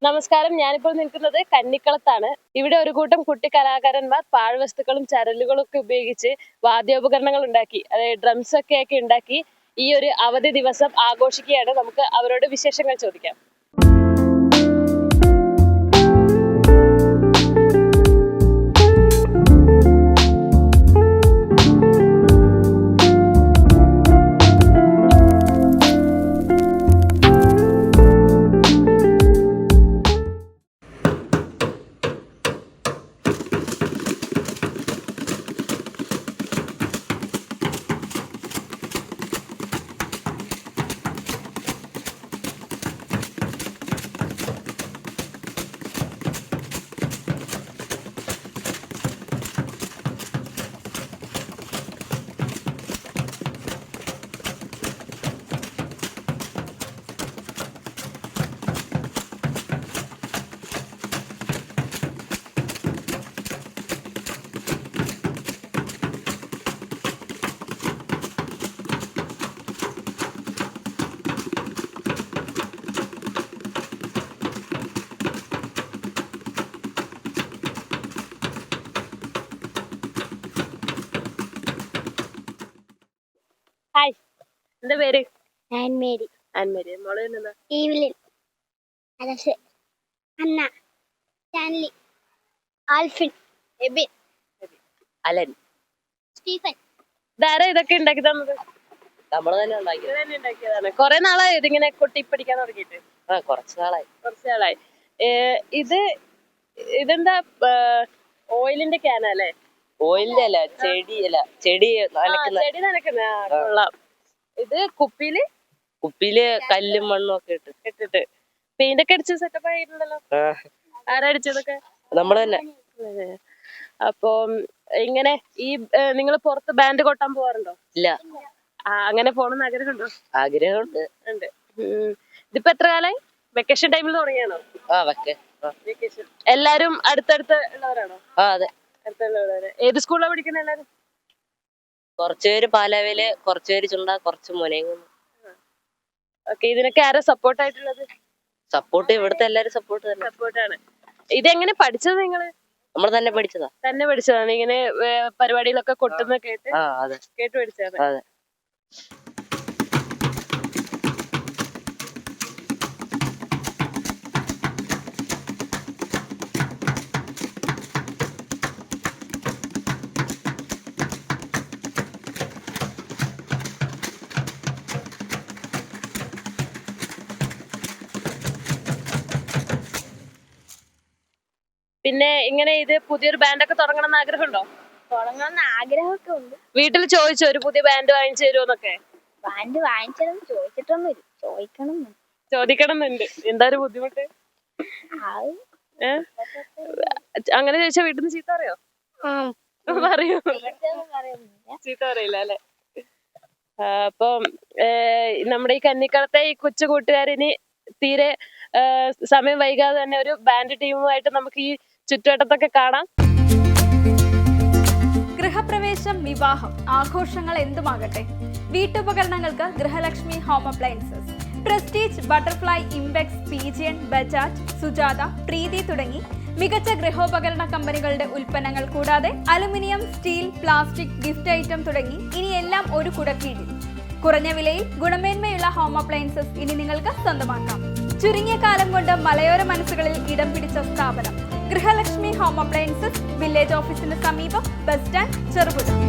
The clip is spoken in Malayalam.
നമസ്കാരം. ഞാനിപ്പോൾ നിൽക്കുന്നത് കന്നിക്കളത്താണ്. ഇവിടെ ഒരു കൂട്ടം കുട്ടി കലാകാരന്മാർ പാഴ്വസ്തുക്കളും ചരലുകളും ഒക്കെ ഉപയോഗിച്ച് വാദ്യോപകരണങ്ങൾ ഉണ്ടാക്കി, അതായത് ഡ്രംസ് ഒക്കെ ഉണ്ടാക്കി ഈ ഒരു അവധി ദിവസം ആഘോഷിക്കുകയാണ്. നമുക്ക് അവരോട് വിശേഷങ്ങൾ ചോദിക്കാം. ഹായ്, എന്താ പേര്? ആൻമേരി. ആൻമേരി. മോളെ എന്താ? ഈവലിൻ, അലസ്, Anna, Stanley, Alphin, Ebin, Alan, Stephen. ഇതാരാ ഇതൊക്കെ ഉണ്ടാക്കി തന്നത്? നമ്മള് തന്നെ ഉണ്ടാക്കിയതാണ്. കൊറേ നാളായി ഇതിങ്ങനെ കൊട്ടിപ്പടിക്കാൻ തുടങ്ങിയിട്ട്? കുറച്ച് നാളായി. ഇതെന്താ ഓയിലിന്റെ ക്യാനല്ലേ? ഓയിലിന്റെ അല്ല, ചെടി നനക്കുന്ന. കൊള്ളാം. ഇത് കുപ്പിയില് കല്ലും മണ്ണും ഒക്കെ ഇട്ടിട്ട് പെയിന്റ് ഒക്കെ അടിച്ച് സെറ്റപ്പ് ആയിട്ടുണ്ടല്ലോ. ആരാ അടിച്ചതൊക്കെ? നമ്മള് തന്നെ. അപ്പൊ ഇങ്ങനെ ഈ നിങ്ങൾ പുറത്ത് ബാൻഡ് കൊട്ടാൻ പോവാറുണ്ടോ? ഇല്ല. അങ്ങനെ പോണെന്ന് ആഗ്രഹമുണ്ടോ? ആഗ്രഹമുണ്ട്. ഇതിപ്പോ എത്ര കാലായി? വെക്കേഷൻ ടൈമിൽ തുടങ്ങിയാണോ? വെക്കേഷൻ. എല്ലാരും അടുത്തടുത്ത് ഉള്ളവരാണോ? അതെ. ഏത് സ്കൂളിലാ പഠിക്കുന്ന എല്ലാരും? കുറച്ചുപേര് പാലാവില്, കുറച്ചുപേര് ചുണ്ട, കുറച്ച് മുനയുന്നു. ഓക്കെ. ഇതിനൊക്കെ ആരാ സപ്പോർട്ട് ആയിട്ടുള്ളത്? സപ്പോർട്ട് ഇവിടുത്തെ എല്ലാരും സപ്പോർട്ടാണ്. ഇതെങ്ങനെ പഠിച്ചത് നിങ്ങള്? നമ്മൾ തന്നെ പഠിച്ചതാണ്. ഇങ്ങനെ പരിപാടികളൊക്കെ കൊട്ടുന്ന കേട്ട് പഠിച്ചതാണ്. അതെ. പിന്നെ ഇങ്ങനെ ഇത് പുതിയൊരു ബാൻഡൊക്കെ തുടങ്ങണം ആഗ്രഹമുണ്ടോ? തുടങ്ങണമെന്ന് ആഗ്രഹമൊക്കെ ഉണ്ട്. വീട്ടിൽ ചോദിച്ചോ ഒരു പുതിയ ബാൻഡ് വാങ്ങിച്ചു തരുമോന്നൊക്കെ? ബാൻഡ് വാങ്ങിച്ചതെന്ന് ചോദിച്ചിട്ടൊന്നുമില്ല, ചോദിക്കണമെന്നുണ്ട്. എന്താ ഒരു ബുദ്ധിമുട്ട്? അങ്ങനെ ചോദിച്ചാ വീട്ടിൽ നിന്ന് ചീത്ത പറയോ? പറയൂ. ചീത്ത പറയില്ല അല്ലെ? അപ്പം നമ്മുടെ ഈ കന്നിക്കളത്തെ ഈ കൊച്ചു കൂട്ടുകാരിനി തീരെ സമയം വൈകാതെ തന്നെ ഒരു ബാൻഡ് ടീമുമായിട്ട് നമുക്ക് ഈ ചുറ്റുവട്ടത്തൊക്കെ കാണാം. ഗൃഹപ്രവേശം, വിവാഹം, ആഘോഷങ്ങൾ എന്തുമാകട്ടെ, വീട്ടുപകരണങ്ങൾക്ക് Grihalakshmi home appliances. Prestige, Butterfly, Impex, Pigeon, Bajaj, Sujata, Preethi തുടങ്ങി മികച്ച ഗൃഹോപകരണ കമ്പനികളുടെ ഉൽപ്പന്നങ്ങൾ കൂടാതെ aluminium, steel, plastic, gift item തുടങ്ങി ഇനി എല്ലാം ഒരു കുടക്കീഴിൽ. കുറഞ്ഞ വിലയിൽ ഗുണമേന്മയുള്ള ഹോം അപ്ലയൻസസ് ഇനി നിങ്ങൾക്ക് സ്വന്തമാക്കാം. ചുരുങ്ങിയ കാലം കൊണ്ട് മലയോര മനസ്സുകളിൽ ഇടം പിടിച്ച സ്ഥാപനം ഗൃഹലക്ഷ്മി ഹോം അപ്ലയൻസസ്, വില്ലേജ് ഓഫീസിന് സമീപം, ബസ് സ്റ്റാൻഡ്, ചെറുപുഴ.